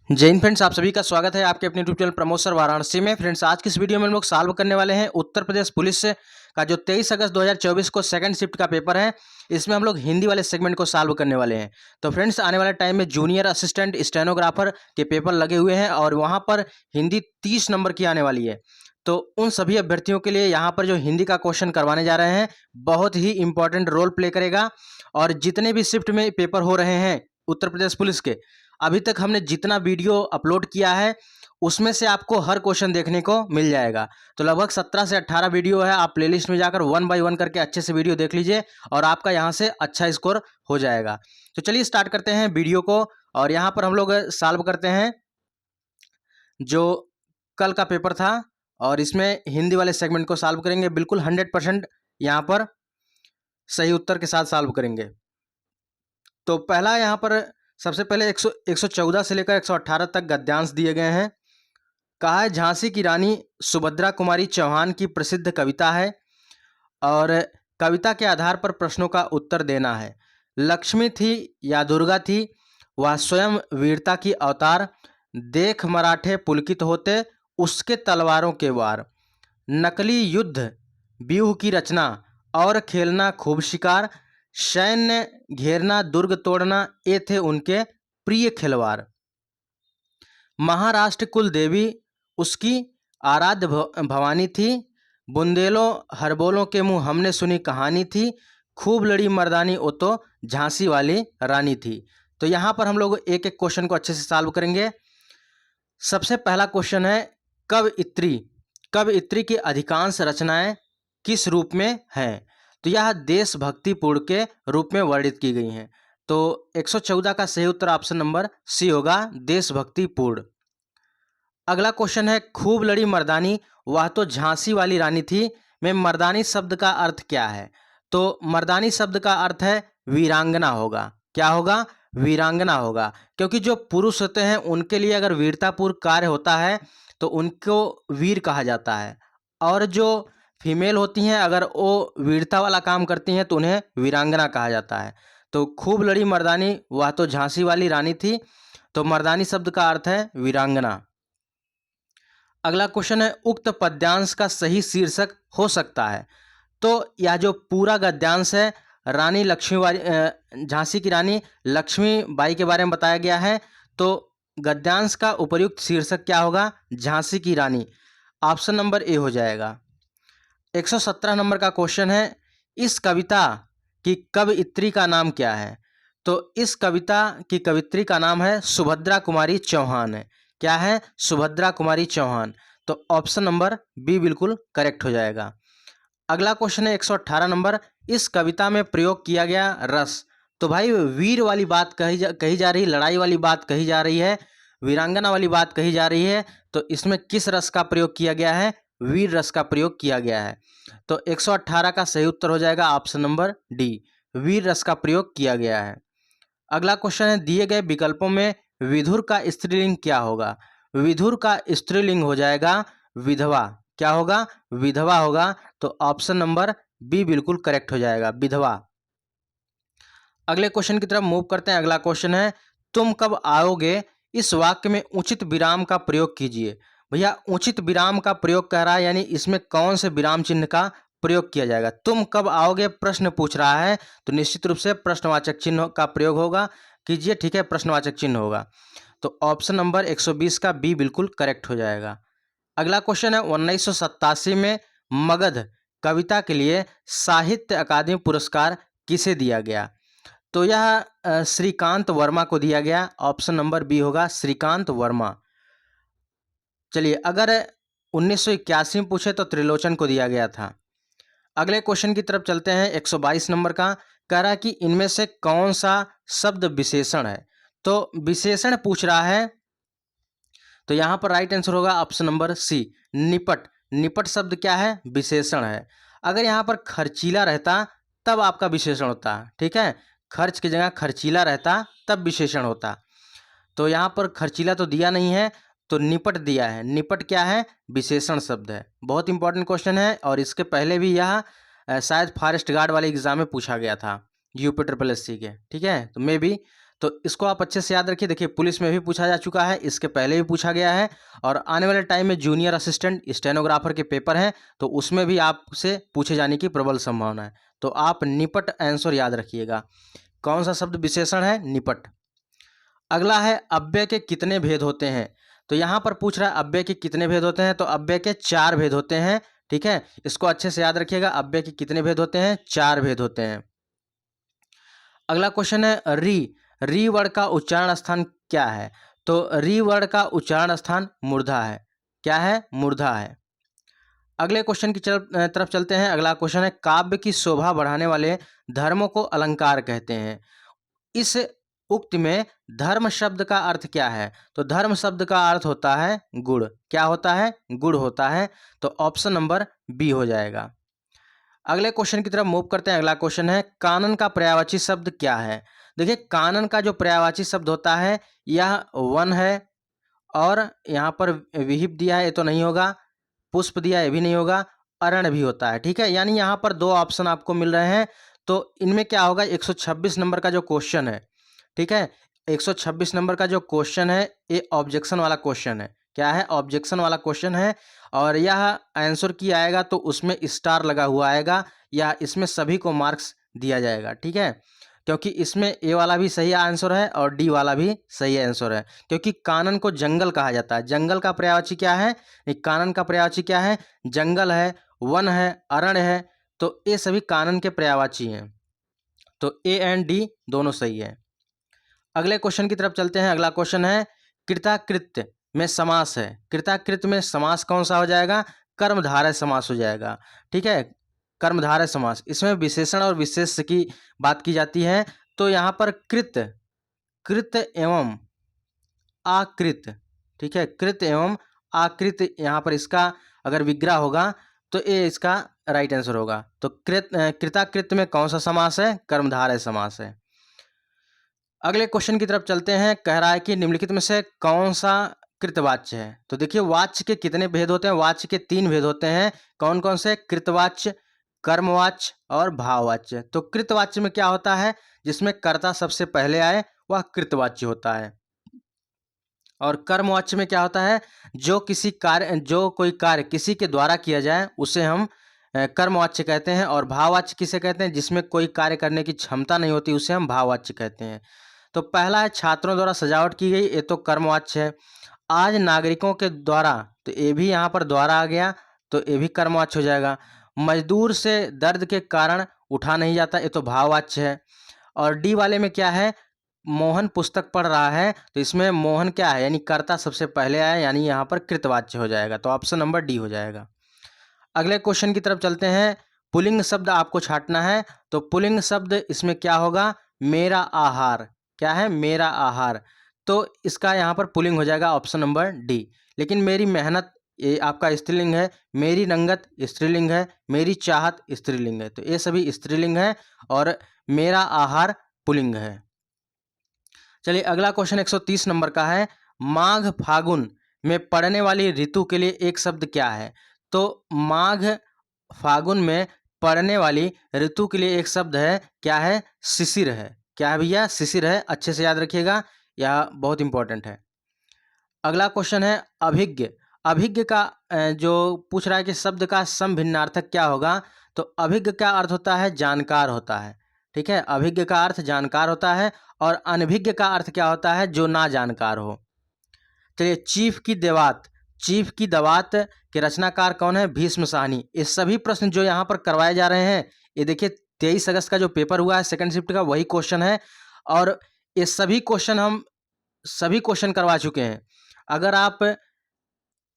जय हिंद फ्रेंड्स, आप सभी का स्वागत है आपके अपने YouTube channel Pramod sir Varanasi में। फ्रेंड्स, आज की इस वीडियो में हम लोग सॉल्व करने वाले हैं उत्तर प्रदेश पुलिस का जो 23 अगस्त 2024 को सेकंड शिफ्ट का पेपर है। इसमें हम लोग हिंदी वाले सेगमेंट को सॉल्व करने वाले हैं। तो फ्रेंड्स, आने वाले टाइम में जूनियर असिस्टेंट स्टेनोग्राफर के पेपर लगे हुए हैं और वहाँ पर हिंदी 30 नंबर की आने वाली है। तो उन सभी अभ्यर्थियों के लिए यहाँ पर जो हिंदी का क्वेश्चन करवाने जा रहे हैं बहुत ही इंपॉर्टेंट रोल प्ले करेगा। और जितने भी शिफ्ट में पेपर हो रहे हैं उत्तर प्रदेश पुलिस के, अभी तक हमने जितना वीडियो अपलोड किया है उसमें से आपको हर क्वेश्चन देखने को मिल जाएगा। तो लगभग 17 से 18 वीडियो है। आप प्लेलिस्ट में जाकर 1 बाय 1 करके अच्छे से वीडियो देख लीजिए और आपका यहाँ से अच्छा स्कोर हो जाएगा। तो चलिए स्टार्ट करते हैं वीडियो को। और यहाँ पर हम लोग सॉल्व करते हैं जो कल का पेपर था और इसमें हिंदी वाले सेगमेंट को सॉल्व करेंगे। बिल्कुल 100% यहाँ पर सही उत्तर के साथ सॉल्व करेंगे। तो पहला यहाँ पर सबसे पहले 114 से लेकर 118 तक गद्यांश दिए गए हैं। कहा है झांसी की रानी सुभद्रा कुमारी चौहान की प्रसिद्ध कविता है और कविता के आधार पर प्रश्नों का उत्तर देना है। लक्ष्मी थी या दुर्गा थी, वह स्वयं वीरता की अवतार। देख मराठे पुलकित होते, उसके तलवारों के वार। नकली युद्ध व्यूह की रचना और खेलना खूब शिकार। सैन्य घेरना दुर्ग तोड़ना, ये थे उनके प्रिय खिलवाड़। महाराष्ट्र कुल देवी उसकी आराध्य भवानी थी। बुंदेलों हरबोलों के मुंह हमने सुनी कहानी थी। खूब लड़ी मर्दानी, वो तो झांसी वाली रानी थी। तो यहाँ पर हम लोग एक एक क्वेश्चन को अच्छे से सॉल्व करेंगे। सबसे पहला क्वेश्चन है कवयित्री की अधिकांश रचनाएं किस रूप में हैं? तो यह देशभक्तिपूर्ण के रूप में वर्णित की गई हैं। तो 114 का सही उत्तर ऑप्शन नंबर सी होगा, देशभक्तिपूर्ण। अगला क्वेश्चन है खूब लड़ी मर्दानी, वह तो झांसी वाली रानी थी में मर्दानी शब्द का अर्थ क्या है? तो मर्दानी शब्द का अर्थ है वीरांगना होगा। क्या होगा? वीरांगना होगा। क्योंकि जो पुरुष होते हैं उनके लिए अगर वीरतापूर्ण कार्य होता है तो उनको वीर कहा जाता है, और जो फीमेल होती हैं अगर वो वीरता वाला काम करती हैं तो उन्हें वीरांगना कहा जाता है। तो खूब लड़ी मर्दानी, वह तो झांसी वाली रानी थी, तो मर्दानी शब्द का अर्थ है वीरांगना। अगला क्वेश्चन है उक्त पद्यांश का सही शीर्षक हो सकता है? तो यह जो पूरा गद्यांश है रानी लक्ष्मीबाई, झांसी की रानी लक्ष्मीबाई के बारे में बताया गया है। तो गद्यांश का उपयुक्त शीर्षक क्या होगा? झांसी की रानी। ऑप्शन नंबर ए हो जाएगा। 117 नंबर का क्वेश्चन है इस कविता की कवयित्री का नाम क्या है? तो इस कविता की कवित्री का नाम है सुभद्रा कुमारी चौहान है। क्या है? सुभद्रा कुमारी चौहान। तो ऑप्शन नंबर बी बिल्कुल करेक्ट हो जाएगा। अगला क्वेश्चन है 118 नंबर, इस कविता में प्रयोग किया गया रस। तो भाई वीर वाली बात कही जा रही, लड़ाई वाली बात कही जा रही है, वीरांगना वाली बात कही जा रही है। तो इसमें किस रस का प्रयोग किया गया है? वीर रस का प्रयोग किया गया है। तो 118 का सही उत्तर हो जाएगा ऑप्शन नंबर डी, वीर रस का प्रयोग किया गया है। अगला क्वेश्चन है दिए गए विकल्पों में विधुर का स्त्रीलिंग क्या होगा? विधुर का स्त्रीलिंग हो जाएगा विधवा। क्या होगा? विधवा होगा। तो ऑप्शन नंबर बी बिल्कुल करेक्ट हो जाएगा, विधवा। अगले क्वेश्चन की तरफ मूव करते हैं। अगला क्वेश्चन है तुम कब आओगे, इस वाक्य में उचित विराम का प्रयोग कीजिए। भैया उचित विराम का प्रयोग कह रहा है, यानी इसमें कौन से विराम चिन्ह का प्रयोग किया जाएगा? तुम कब आओगे प्रश्न पूछ रहा है, तो निश्चित रूप से प्रश्नवाचक चिन्ह का प्रयोग होगा। कीजिए, ठीक है, प्रश्नवाचक चिन्ह होगा। तो ऑप्शन नंबर 120 का बी बिल्कुल करेक्ट हो जाएगा। अगला क्वेश्चन है 1987 में मगध कविता के लिए साहित्य अकादमी पुरस्कार किसे दिया गया? तो यह श्रीकांत वर्मा को दिया गया। ऑप्शन नंबर बी होगा, श्रीकांत वर्मा। चलिए, अगर 1981 में पूछे तो त्रिलोचन को दिया गया था। अगले क्वेश्चन की तरफ चलते हैं। 122 नंबर का कह रहा है कि इनमें से कौन सा शब्द विशेषण है? तो विशेषण पूछ रहा है, तो यहाँ पर राइट आंसर होगा ऑप्शन नंबर सी, निपट। निपट शब्द क्या है? विशेषण है। अगर यहाँ पर खर्चीला रहता तब आपका विशेषण होता, ठीक है, खर्च की जगह खर्चीला रहता तब विशेषण होता। तो यहाँ पर खर्चीला तो दिया नहीं है, तो निपट दिया है। निपट क्या है? विशेषण शब्द है। बहुत इंपॉर्टेंट क्वेश्चन है और इसके पहले भी यह शायद फॉरेस्ट गार्ड वाले एग्जाम में पूछा गया था, यूपी ट्रिपल एससी के, ठीक है, तो मे भी। तो इसको आप अच्छे से याद रखिए। देखिए पुलिस में भी पूछा जा चुका है, इसके पहले भी पूछा गया है, और आने वाले टाइम में जूनियर असिस्टेंट स्टेनोग्राफर के पेपर हैं तो उसमें भी आपसे पूछे जाने की प्रबल संभावना है। तो आप निपट आंसर याद रखिएगा। कौन सा शब्द विशेषण है? निपट। अगला है अव्यय के कितने भेद होते हैं? तो यहाँ पर पूछ रहा है अव्यय के कितने भेद होते हैं, तो अव्यय के 4 भेद होते हैं। ठीक है, इसको अच्छे से याद रखिएगा। अव्यय के कितने भेद होते हैं? 4 भेद होते हैं। अगला क्वेश्चन है री वर्ण का उच्चारण स्थान क्या है? तो री वर्ण का उच्चारण स्थान मूर्धा है। क्या है? मूर्धा है। अगले क्वेश्चन की तरफ चलते हैं। अगला क्वेश्चन है काव्य की शोभा बढ़ाने वाले धर्मों को अलंकार कहते हैं। इस उक्ति में धर्म शब्द का अर्थ क्या है? तो धर्म शब्द का अर्थ होता है गुण। क्या होता है? गुण होता है। तो ऑप्शन नंबर बी हो जाएगा। अगले क्वेश्चन की तरफ मूव करते हैं। अगला क्वेश्चन है कानन का पर्यायवाची शब्द क्या है? देखिए कानन का जो पर्यायवाची शब्द होता है यह वन है, और यहाँ पर विहिप दिया है, ये तो नहीं होगा। पुष्प दिया है, ये भी नहीं होगा। अरण भी होता है। ठीक है, यानी यहाँ पर 2 ऑप्शन आपको मिल रहे हैं। तो इनमें क्या होगा? 126 नंबर का जो क्वेश्चन है, ठीक है, 126 नंबर का जो क्वेश्चन है ये ऑब्जेक्शन वाला क्वेश्चन है। क्या है? ऑब्जेक्शन वाला क्वेश्चन है, और यह आंसर की आएगा तो उसमें स्टार लगा हुआ आएगा, या इसमें सभी को मार्क्स दिया जाएगा। ठीक है, क्योंकि इसमें ए वाला भी सही आंसर है और डी वाला भी सही आंसर है, क्योंकि कानन को जंगल कहा जाता है। जंगल का पर्यायवाची क्या है? कानन का पर्यायवाची क्या है? जंगल है, वन है, अरण्य है। तो ये सभी कानन के पर्यायवाची हैं। तो ए एंड डी दोनों सही है। अगले क्वेश्चन की तरफ चलते हैं। अगला क्वेश्चन है कृताकृत्य में समास है। कृताकृत्य में समास कौन सा हो जाएगा? कर्मधारय समास हो जाएगा। ठीक है, कर्मधारय समास। इसमें विशेषण और विशेष की बात की जाती है। तो यहाँ पर कृत एवं आकृत, ठीक है, कृत एवं आकृत, यहाँ पर इसका अगर विग्रह होगा तो ये इसका राइट आंसर होगा। तो कृताकृत्य में कौन सा समास है? कर्मधारय समास है। अगले क्वेश्चन की तरफ चलते हैं। कह रहा है कि निम्नलिखित में से कौन सा कृतवाच्य है? तो देखिए वाच्य के कितने भेद होते हैं? वाच्य के 3 भेद होते हैं। कौन कौन से? कृतवाच्य, कर्मवाच्य और भाववाच्य। तो कृतवाच्य में क्या होता है? जिसमें कर्ता सबसे पहले आए वह कृतवाच्य होता है। और कर्मवाच्य में क्या होता है? जो कोई कार्य किसी के द्वारा किया जाए उसे हम कर्मवाच्य कहते हैं। और भाववाच्य किसे कहते हैं? जिसमें कोई कार्य करने की क्षमता नहीं होती उसे हम भाववाच्य कहते हैं। तो पहला है छात्रों द्वारा सजावट की गई, ये तो कर्मवाच्य है। आज नागरिकों के द्वारा, तो ये भी यहाँ पर द्वारा आ गया, तो ये भी कर्मवाच्य हो जाएगा। मजदूर से दर्द के कारण उठा नहीं जाता, ये तो भाववाच्य है। और डी वाले में क्या है? मोहन पुस्तक पढ़ रहा है, तो इसमें मोहन क्या है? यानी कर्ता सबसे पहले आया, यानी यहाँ पर कृतवाच्य हो जाएगा। तो ऑप्शन नंबर डी हो जाएगा। अगले क्वेश्चन की तरफ चलते हैं। पुल्लिंग शब्द आपको छांटना है। तो पुल्लिंग शब्द इसमें क्या होगा? मेरा आहार। क्या है? मेरा आहार। तो इसका यहाँ पर पुल्लिंग हो जाएगा, ऑप्शन नंबर डी। लेकिन मेरी मेहनत ये आपका स्त्रीलिंग है, मेरी रंगत स्त्रीलिंग है, मेरी चाहत स्त्रीलिंग है। तो ये सभी स्त्रीलिंग है और मेरा आहार पुल्लिंग है। चलिए अगला क्वेश्चन 130 नंबर का है। माघ फागुन में पड़ने वाली ऋतु के लिए एक शब्द क्या है? तो माघ फागुन में पड़ने वाली ऋतु के लिए एक शब्द है, क्या है? शिशिर है। क्या है भैया? शिशिर है। अच्छे से याद रखिएगा, यह बहुत इंपॉर्टेंट है। अगला क्वेश्चन है अभिज्ञ। अभिज्ञ का जो पूछ रहा है कि शब्द का समभिन्नार्थक क्या होगा? तो अभिज्ञ का अर्थ होता है जानकार होता है। ठीक है, अभिज्ञ का अर्थ जानकार होता है। और अनभिज्ञ का अर्थ क्या होता है? जो ना जानकार हो। चलिए चीफ की दवात के रचनाकार कौन है? भीष्म साहनी। ये सभी प्रश्न जो यहाँ पर करवाए जा रहे हैं, ये देखिए 23 अगस्त का जो पेपर हुआ है सेकंड शिफ्ट का, वही क्वेश्चन है। और ये सभी क्वेश्चन करवा चुके हैं। अगर आप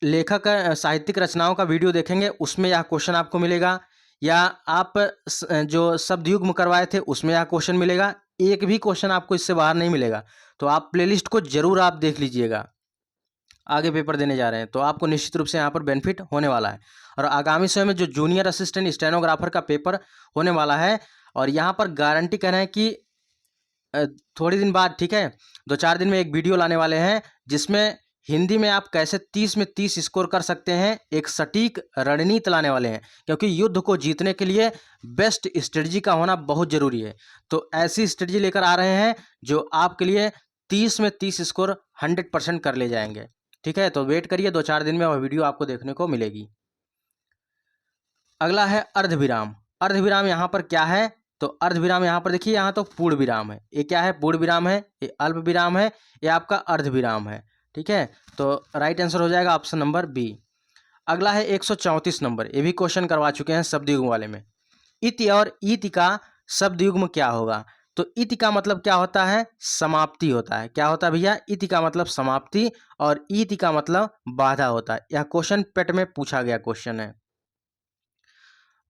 लेखक साहित्यिक रचनाओं का वीडियो देखेंगे उसमें यह क्वेश्चन आपको मिलेगा, या आप जो शब्दयुग्म करवाए थे उसमें यह क्वेश्चन मिलेगा। एक भी क्वेश्चन आपको इससे बाहर नहीं मिलेगा। तो आप प्लेलिस्ट को जरूर आप देख लीजिएगा। आगे पेपर देने जा रहे हैं तो आपको निश्चित रूप से यहाँ पर बेनिफिट होने वाला है। और आगामी समय में जो जूनियर असिस्टेंट स्टेनोग्राफर का पेपर होने वाला है, और यहाँ पर गारंटी कर रहे हैं कि थोड़ी दिन बाद, ठीक है, 2-4 दिन में एक वीडियो लाने वाले हैं जिसमें हिंदी में आप कैसे 30 में 30 स्कोर कर सकते हैं, एक सटीक रणनीति लाने वाले हैं, क्योंकि युद्ध को जीतने के लिए बेस्ट स्ट्रेटजी का होना बहुत जरूरी है। तो ऐसी स्ट्रेटजी लेकर आ रहे हैं जो आपके लिए 30 में 30 स्कोर 100% कर ले जाएंगे। ठीक है, तो वेट करिए, 2-4 दिन में वह वीडियो आपको देखने को मिलेगी। अगला है अर्धविराम। अर्धविराम यहाँ पर क्या है? तो अर्धविराम यहाँ पर देखिए, यहाँ तो पूर्ण विराम है। ये क्या है? पूर्ण विराम है, ये अल्प विराम है, ये आपका अर्धविराम है। ठीक है, तो राइट आंसर हो जाएगा ऑप्शन नंबर बी। अगला है 134 नंबर, ये भी क्वेश्चन करवा चुके हैं शब्द युग्म वाले में। इति और ईति का शब्द युग्म क्या होगा? तो इति का मतलब क्या होता है? समाप्ति होता है। क्या होता है भैया? इति का मतलब समाप्ति और ईति का मतलब बाधा होता है। यह क्वेश्चन पेट में पूछा गया क्वेश्चन है।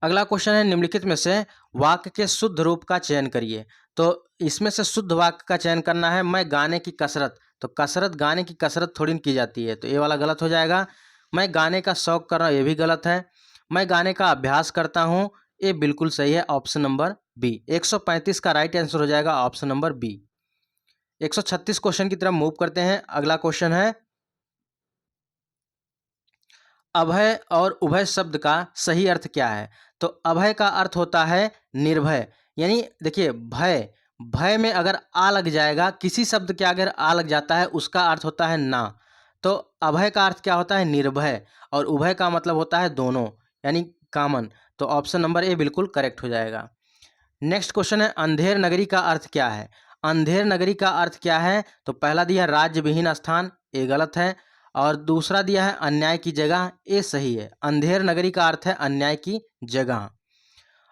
अगला क्वेश्चन है, निम्नलिखित में से वाक्य के शुद्ध रूप का चयन करिए। तो इसमें से शुद्ध वाक्य का चयन करना है। मैं गाने की कसरत, तो कसरत, गाने की कसरत थोड़ी की जाती है, तो ये वाला गलत हो जाएगा। मैं गाने का शौक कर रहा हूँ, ये भी गलत है। मैं गाने का अभ्यास करता हूँ, ये बिल्कुल सही है, ऑप्शन नंबर बी। 135 का राइट आंसर हो जाएगा ऑप्शन नंबर बी। 136 क्वेश्चन की तरफ मूव करते हैं। अगला क्वेश्चन है, अभय और उभय शब्द का सही अर्थ क्या है? तो अभय का अर्थ होता है निर्भय, यानी देखिए भय, भय में अगर आ लग जाएगा, किसी शब्द के अगर आ लग जाता है, उसका अर्थ होता है ना। तो अभय का अर्थ क्या होता है? निर्भय, और उभय का मतलब होता है दोनों, यानी कॉमन। तो ऑप्शन नंबर ए बिल्कुल करेक्ट हो जाएगा। नेक्स्ट क्वेश्चन है, अंधेर नगरी का अर्थ क्या है? अंधेर नगरी का अर्थ क्या है? तो पहला दिया राज्य विहीन स्थान, ये गलत है। और दूसरा दिया है अन्याय की जगह, ये सही है। अंधेर नगरी का अर्थ है अन्याय की जगह।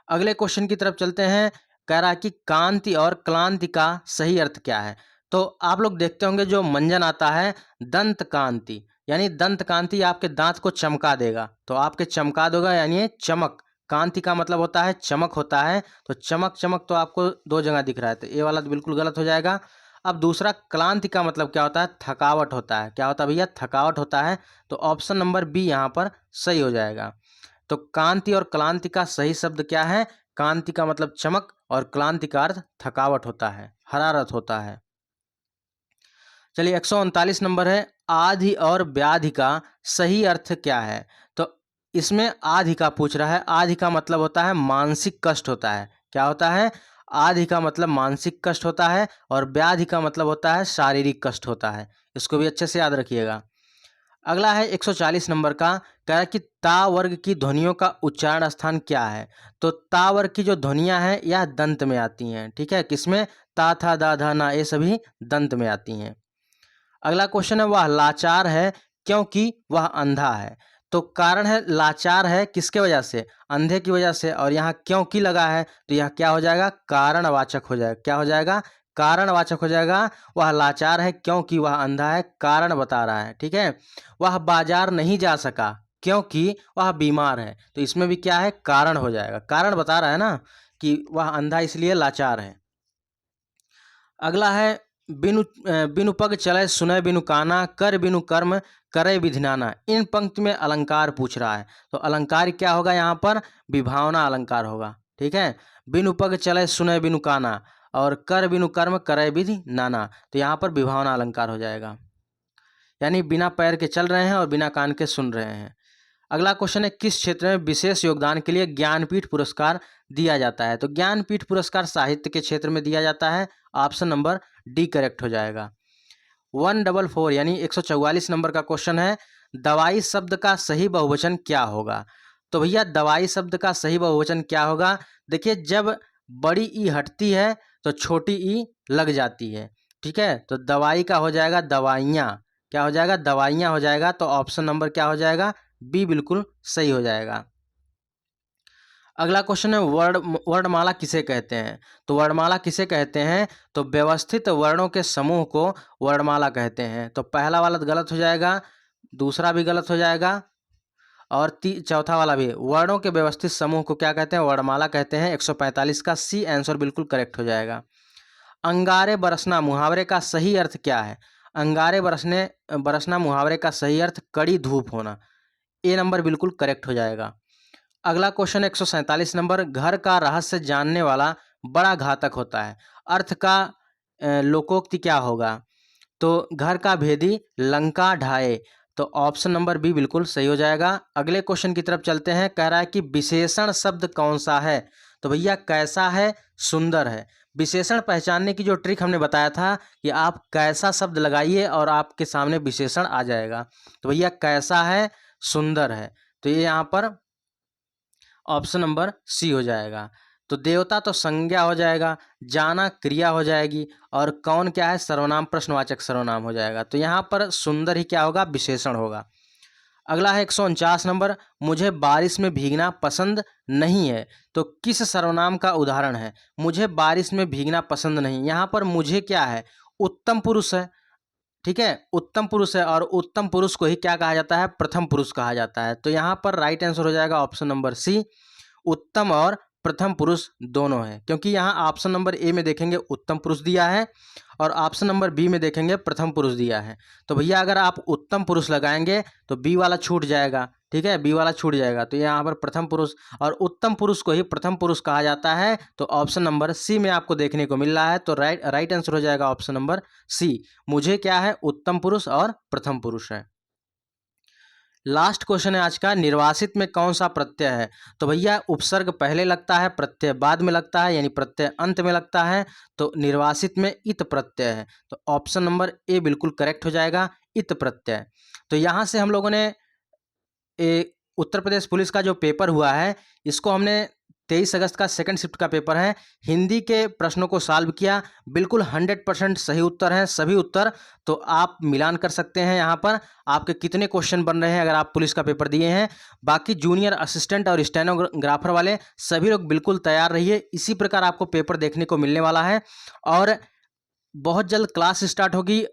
अगले क्वेश्चन की तरफ चलते हैं। कह रहा है कि कांति और क्लांति का सही अर्थ क्या है? तो आप लोग देखते होंगे जो मंजन आता है दंत कांति, यानी दंत कांति आपके दांत को चमका देगा, तो आपके चमका देगा, यानी ये चमक। कांति का मतलब होता है चमक होता है, तो चमक चमक तो आपको दो जगह दिख रहा है, तो ये वाला तो बिल्कुल गलत हो जाएगा। अब दूसरा क्लांति का मतलब क्या होता है? थकावट होता है। क्या होता है भैया? थकावट होता है, तो ऑप्शन नंबर बी यहाँ पर सही हो जाएगा। तो कांति और क्लांति का सही शब्द क्या है? कांति का मतलब चमक और क्लांति का अर्थ थकावट होता है, हरारत होता है। चलिए 139 नंबर है, आधि और व्याधि का सही अर्थ क्या है? तो इसमें आधि का पूछ रहा है। आधि का मतलब होता है मानसिक कष्ट होता है। क्या होता है? आधि का मतलब मानसिक कष्ट होता है, और व्याधि का मतलब होता है शारीरिक कष्ट होता है। इसको भी अच्छे से याद रखिएगा। अगला है 140 नंबर का, कह रहा है कि ता वर्ग की ध्वनियों का उच्चारण स्थान क्या है? तो ता वर्ग की जो ध्वनियां हैं यह दंत में आती हैं। ठीक है, किसमें? ता, था, दा, धा, ना, ये सभी दंत में आती हैं। अगला क्वेश्चन है, वह लाचार है क्योंकि वह अंधा है। तो कारण है, लाचार है किसके वजह से? अंधे की वजह से, और यहाँ क्योंकि लगा है, तो यह क्या हो जाएगा? कारणवाचक हो जाएगा। क्या हो जाएगा? कारणवाचक हो जाएगा। वह लाचार है क्योंकि वह अंधा है, कारण बता रहा है। ठीक है, वह बाजार नहीं जा सका क्योंकि वह बीमार है, तो इसमें भी क्या है? कारण हो जाएगा। कारण बता रहा है ना कि वह अंधा इसलिए लाचार है। अगला है, बिनु पग चले सुनय बिनु काना, कर बिनु कर्म करे विधिनाना। इन पंक्ति में अलंकार पूछ रहा है, तो अलंकार क्या होगा यहाँ पर? विभावना अलंकार होगा। ठीक है, बिनु पग चले सुनय बिनु काना और कर बिनु कर्म करे विधि नाना, तो यहाँ पर विभावना अलंकार हो जाएगा, यानी बिना पैर के चल रहे हैं और बिना कान के सुन रहे हैं। अगला क्वेश्चन है, किस क्षेत्र में विशेष योगदान के लिए ज्ञानपीठ पुरस्कार दिया जाता है? तो ज्ञानपीठ पुरस्कार साहित्य के क्षेत्र में दिया जाता है, ऑप्शन नंबर डी करेक्ट हो जाएगा। 144 यानी 144 नंबर का क्वेश्चन है, दवाई शब्द का सही बहुवचन क्या होगा? तो भैया दवाई शब्द का सही बहुवचन क्या होगा? देखिए, जब बड़ी ई हटती है तो छोटी ई लग जाती है। ठीक है, तो दवाई का हो जाएगा दवाइयाँ। क्या हो जाएगा? दवाइयाँ हो जाएगा, तो ऑप्शन नंबर क्या हो जाएगा? बी बिल्कुल सही हो जाएगा। अगला क्वेश्चन है, वर्णमाला किसे कहते हैं? तो वर्णमाला किसे कहते हैं? तो व्यवस्थित वर्णों के समूह को वर्णमाला कहते हैं। तो पहला वाला गलत हो जाएगा, दूसरा भी गलत हो जाएगा, और चौथा वाला भी। वर्णों के व्यवस्थित समूह को क्या कहते हैं? वर्णमाला कहते हैं। 145 का सी आंसर बिल्कुल करेक्ट हो जाएगा। अंगारे बरसना मुहावरे का सही अर्थ क्या है? अंगारे बरसना मुहावरे का सही अर्थ कड़ी धूप होना। ए नंबर बिल्कुल करेक्ट हो जाएगा। अगला क्वेश्चन 147 नंबर, घर का रहस्य जानने वाला बड़ा घातक होता है। अर्थ का लोकोक्ति क्या होगा? तो घर का भेदी लंका ढाए, तो ऑप्शन नंबर बी बिल्कुल सही हो जाएगा। अगले क्वेश्चन की तरफ चलते हैं। कह रहा है कि विशेषण शब्द कौन सा है, तो भैया कैसा है, सुंदर है। विशेषण पहचानने की जो ट्रिक हमने बताया था कि आप कैसा शब्द लगाइए और आपके सामने विशेषण आ जाएगा। तो भैया कैसा है, सुंदर है, तो ये यहाँ पर ऑप्शन नंबर सी हो जाएगा। तो देवता तो संज्ञा हो जाएगा, जाना क्रिया हो जाएगी, और कौन क्या है, सर्वनाम प्रश्नवाचक सर्वनाम हो जाएगा। तो यहाँ पर सुंदर ही क्या होगा, विशेषण होगा। अगला है 149 नंबर, मुझे बारिश में भीगना पसंद नहीं है, तो किस सर्वनाम का उदाहरण है। मुझे बारिश में भीगना पसंद नहीं, यहाँ पर मुझे क्या है, उत्तम पुरुष है। ठीक है, उत्तम पुरुष है, और उत्तम पुरुष को ही क्या कहा जाता है, प्रथम पुरुष कहा जाता है। तो यहाँ पर राइट आंसर हो जाएगा ऑप्शन नंबर सी, उत्तम और प्रथम पुरुष दोनों है। क्योंकि यहाँ ऑप्शन नंबर ए में देखेंगे उत्तम पुरुष दिया है, और ऑप्शन नंबर बी में देखेंगे प्रथम पुरुष दिया है। तो भैया अगर आप उत्तम पुरुष लगाएंगे तो बी वाला छूट जाएगा। ठीक है, बी वाला छूट जाएगा, तो यहाँ पर प्रथम पुरुष और उत्तम पुरुष को ही प्रथम पुरुष कहा जाता है। तो ऑप्शन नंबर सी में आपको देखने को मिल रहा है। तो राइट आंसर हो जाएगा ऑप्शन नंबर सी, मुझे क्या है, उत्तम पुरुष और प्रथम पुरुष है। लास्ट क्वेश्चन है आज का, निर्वासित में कौन सा प्रत्यय है। तो भैया उपसर्ग पहले लगता है, प्रत्यय बाद में लगता है, यानी प्रत्यय अंत में लगता है। तो निर्वासित में इत प्रत्यय है, तो ऑप्शन नंबर ए बिल्कुल करेक्ट हो जाएगा, इत प्रत्यय। तो यहाँ से हम लोगों ने उत्तर प्रदेश पुलिस का जो पेपर हुआ है, इसको हमने 23 अगस्त का सेकंड शिफ्ट का पेपर है, हिंदी के प्रश्नों को सॉल्व किया। बिल्कुल 100% सही उत्तर हैं सभी उत्तर। तो आप मिलान कर सकते हैं यहाँ पर आपके कितने क्वेश्चन बन रहे हैं अगर आप पुलिस का पेपर दिए हैं। बाकी जूनियर असिस्टेंट और स्टेनोग्राफर वाले सभी लोग बिल्कुल तैयार रहिए, इसी प्रकार आपको पेपर देखने को मिलने वाला है। और बहुत जल्द क्लास स्टार्ट होगी।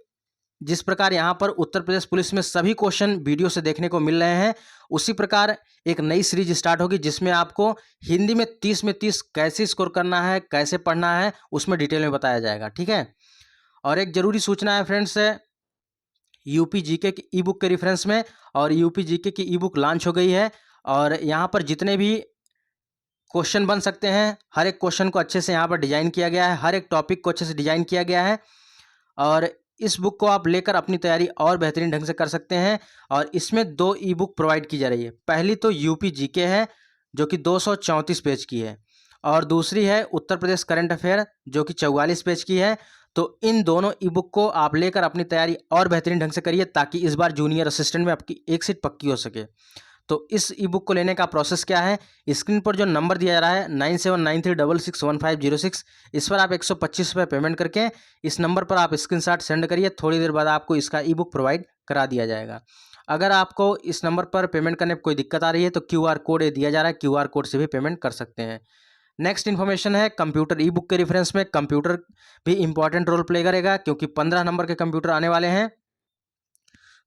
जिस प्रकार यहाँ पर उत्तर प्रदेश पुलिस में सभी क्वेश्चन वीडियो से देखने को मिल रहे हैं, उसी प्रकार एक नई सीरीज स्टार्ट होगी जिसमें आपको हिंदी में 30 में 30 कैसे स्कोर करना है, कैसे पढ़ना है, उसमें डिटेल में बताया जाएगा। ठीक है, और एक जरूरी सूचना है फ्रेंड्स, यूपी जीके की ई बुक के रेफरेंस में, और यूपी जीके की ई बुक लॉन्च हो गई है। और यहाँ पर जितने भी क्वेश्चन बन सकते हैं, हर एक क्वेश्चन को अच्छे से यहाँ पर डिजाइन किया गया है, हर एक टॉपिक को अच्छे से डिजाइन किया गया है। और इस बुक को आप लेकर अपनी तैयारी और बेहतरीन ढंग से कर सकते हैं। और इसमें 2 ई बुक प्रोवाइड की जा रही है। पहली तो यूपी जीके है जो कि 234 पेज की है, और दूसरी है उत्तर प्रदेश करंट अफेयर जो कि 44 पेज की है। तो इन दोनों ई बुक को आप लेकर अपनी तैयारी और बेहतरीन ढंग से करिए, ताकि इस बार जूनियर असिस्टेंट में आपकी एक सीट पक्की हो सके। तो इस ई बुक को लेने का प्रोसेस क्या है, स्क्रीन पर जो नंबर दिया जा रहा है 9793661506, इस पर आप 125 रुपये पेमेंट करके इस नंबर पर आप स्क्रीनशॉट सेंड करिए। थोड़ी देर बाद आपको इसका ई बुक प्रोवाइड करा दिया जाएगा। अगर आपको इस नंबर पर पेमेंट करने में कोई दिक्कत आ रही है तो QR कोड ये दिया जा रहा है, QR कोड से भी पेमेंट कर सकते हैं। नेक्स्ट इन्फॉर्मेशन है कंप्यूटर ई बुक के रेफरेंस में। कंप्यूटर भी इंपॉर्टेंट रोल प्ले करेगा, क्योंकि 15 नंबर के कंप्यूटर आने वाले हैं।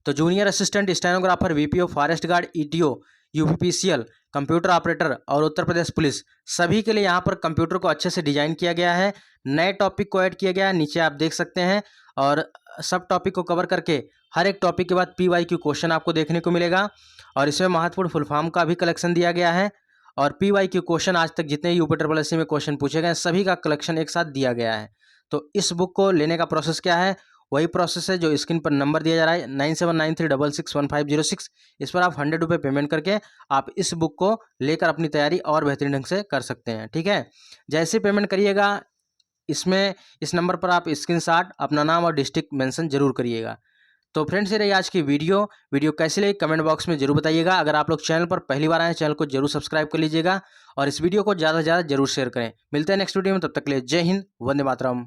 तो junior assistant, stenographer, VPO, forest guard, ETO, UPPCL, computer operator और उत्तर प्रदेश पुलिस सभी के लिए यहाँ पर कंप्यूटर को अच्छे से डिजाइन किया गया है। नए टॉपिक को ऐड किया गया है, नीचे आप देख सकते हैं। और सब टॉपिक को कवर करके हर एक टॉपिक के बाद PYQ क्वेश्चन आपको देखने को मिलेगा। और इसमें महत्वपूर्ण फुल फॉर्म का भी कलेक्शन दिया गया है। और PYQ क्वेश्चन आज तक जितने UPSSC में क्वेश्चन पूछे गए सभी का कलेक्शन एक साथ दिया गया है। तो इस बुक को लेने का प्रोसेस क्या है, वही प्रोसेस है जो स्क्रीन पर नंबर दिया जा रहा है 9793661506। इस पर आप 100 रुपये पेमेंट करके आप इस बुक को लेकर अपनी तैयारी और बेहतरीन ढंग से कर सकते हैं। ठीक है, जैसे पेमेंट करिएगा इसमें इस नंबर पर आप स्क्रीनशॉट अपना नाम और डिस्ट्रिक्ट मेंशन जरूर करिएगा। तो फ्रेंड्स, ये रही आज की वीडियो कैसी लगी कमेंट बॉक्स में जरूर बताइएगा। अगर आप लोग चैनल पर पहली बार आए हैं, चैनल को जरूर सब्सक्राइब कर लीजिएगा और इस वीडियो को ज़्यादा से ज़्यादा जरूर शेयर करें। मिलते हैं नेक्स्ट वीडियो में, तब तक के लिए जय हिंद, वंदे मातरम।